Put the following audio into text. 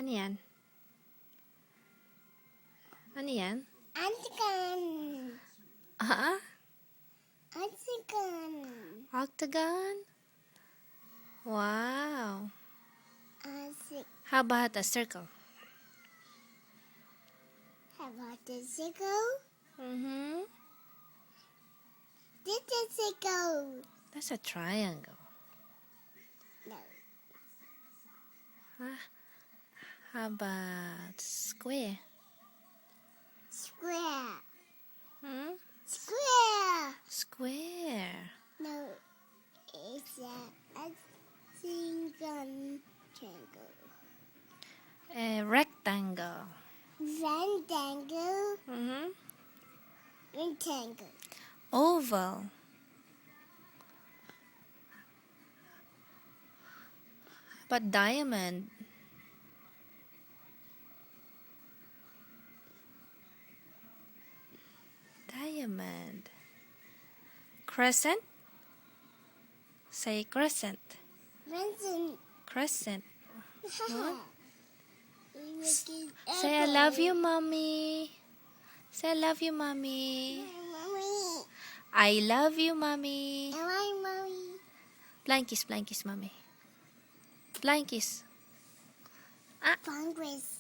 Ano yan? Ano yan? Octagon. Ah? Octagon. Octagon? Wow. How How about a circle? about the circle? Mm-hmm. This is circle. That's a triangle. No. How about square? Square. Hmm? Square. Square. No. It's a single triangle. A rectangle. Rectangle. Mm-hmm. Rectangle. Oval. But diamond. Diamond. Crescent. Say crescent. Vincent. Crescent. We Say I love you, mommy. Say I love you, mommy. Mommy. I love you, mommy. Hi, mommy. Blind kiss, mommy. Blind kiss. Congress.